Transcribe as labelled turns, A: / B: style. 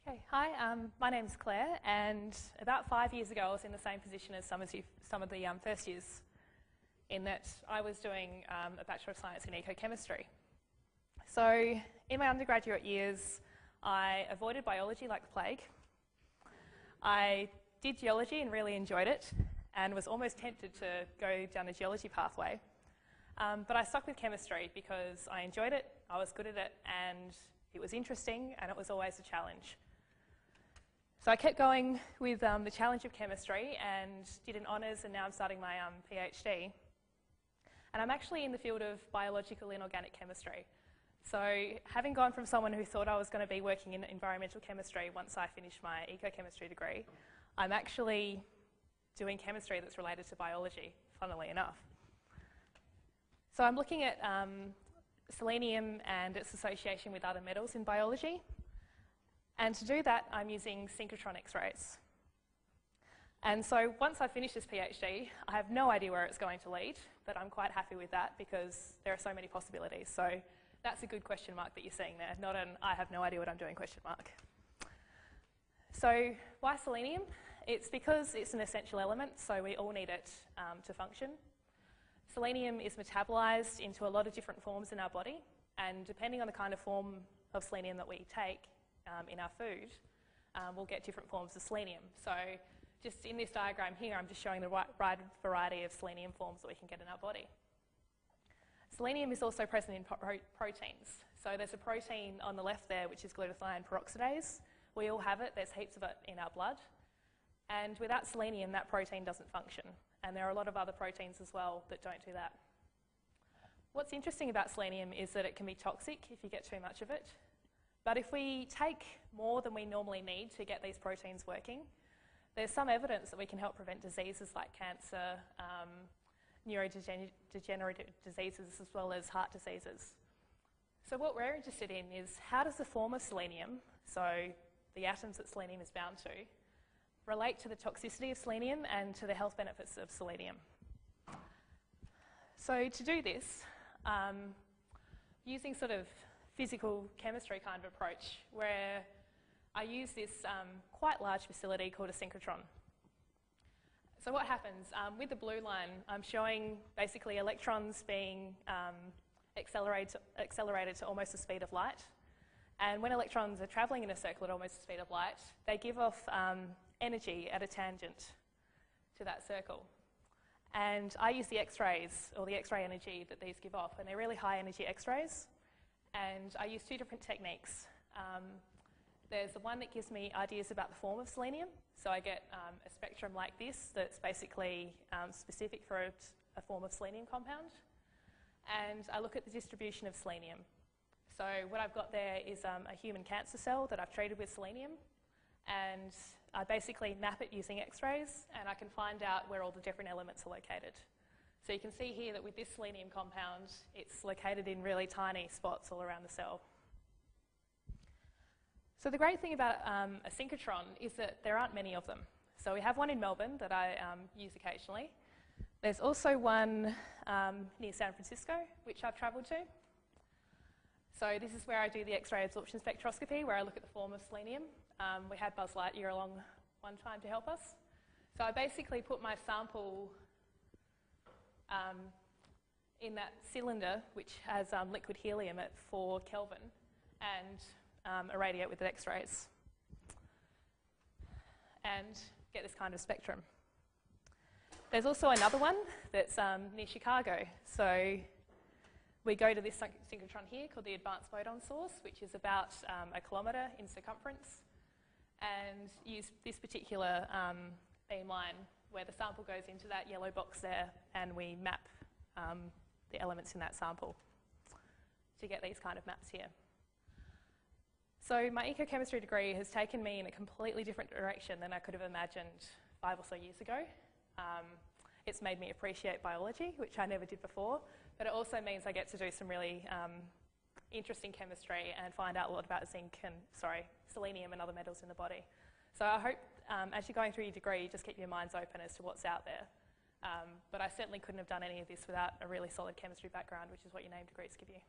A: Okay, hi, my name's Claire, and about 5 years ago I was in the same position as some of the first years, in that I was doing a Bachelor of Science in Ecochemistry. So in my undergraduate years I avoided biology like the plague. I did geology and really enjoyed it and was almost tempted to go down a geology pathway, but I stuck with chemistry because I enjoyed it, I was good at it, and it was interesting and it was always a challenge. So I kept going with the challenge of chemistry and did an honours, and now I'm starting my PhD. And I'm actually in the field of biological inorganic chemistry. So having gone from someone who thought I was going to be working in environmental chemistry once I finished my ecochemistry degree, I'm actually doing chemistry that's related to biology, funnily enough. So I'm looking at selenium and its association with other metals in biology. And to do that, I'm using synchrotron X-rays. And so once I finish this PhD, I have no idea where it's going to lead, but I'm quite happy with that because there are so many possibilities. So that's a good question mark that you're seeing there, not an I have no idea what I'm doing question mark. So why selenium? It's because it's an essential element, so we all need it to function. Selenium is metabolized into a lot of different forms in our body, and depending on the kind of form of selenium that we take in our food, we'll get different forms of selenium. So just in this diagram here, I'm just showing the wide variety of selenium forms that we can get in our body. Selenium is also present in proteins. So there's a protein on the left there, which is glutathione peroxidase. We all have it, there's heaps of it in our blood. And without selenium, that protein doesn't function. And there are a lot of other proteins as well that don't do that. What's interesting about selenium is that it can be toxic if you get too much of it. But if we take more than we normally need to get these proteins working, there's some evidence that we can help prevent diseases like cancer, neurodegenerative diseases, as well as heart diseases. So what we're interested in is how does the form of selenium, so the atoms that selenium is bound to, relate to the toxicity of selenium and to the health benefits of selenium. So to do this, using sort of physical chemistry kind of approach, where I use this quite large facility called a synchrotron. So what happens, with the blue line, I'm showing basically electrons being accelerated to almost the speed of light. And when electrons are travelling in a circle at almost the speed of light, they give off energy at a tangent to that circle. And I use the X-rays, or the X-ray energy that these give off, and they're really high energy X-rays. And I use two different techniques. There's the one that gives me ideas about the form of selenium. So I get a spectrum like this that's basically specific for a form of selenium compound. And I look at the distribution of selenium. So what I've got there is a human cancer cell that I've treated with selenium. And I basically map it using X-rays, and I can find out where all the different elements are located. So you can see here that with this selenium compound, it's located in really tiny spots all around the cell. So the great thing about a synchrotron is that there aren't many of them. So we have one in Melbourne that I use occasionally. There's also one near San Francisco, which I've travelled to. So this is where I do the X-ray absorption spectroscopy, where I look at the form of selenium. We had Buzz Lightyear along one time to help us. So I basically put my sample in that cylinder, which has liquid helium at 4 Kelvin, and irradiate with the X-rays and get this kind of spectrum. There's also another one that's near Chicago. So we go to this synchrotron here called the Advanced Photon Source, which is about 1 kilometre in circumference, and use this particular beamline where the sample goes into that yellow box there, and we map the elements in that sample to get these kind of maps here. So my ecochemistry degree has taken me in a completely different direction than I could have imagined 5 or so years ago. It's made me appreciate biology, which I never did before, but it also means I get to do some really interesting chemistry and find out a lot about selenium and other metals in the body. So I hope as you're going through your degree, you just keep your minds open as to what's out there. But I certainly couldn't have done any of this without a really solid chemistry background, which is what your name degrees give you.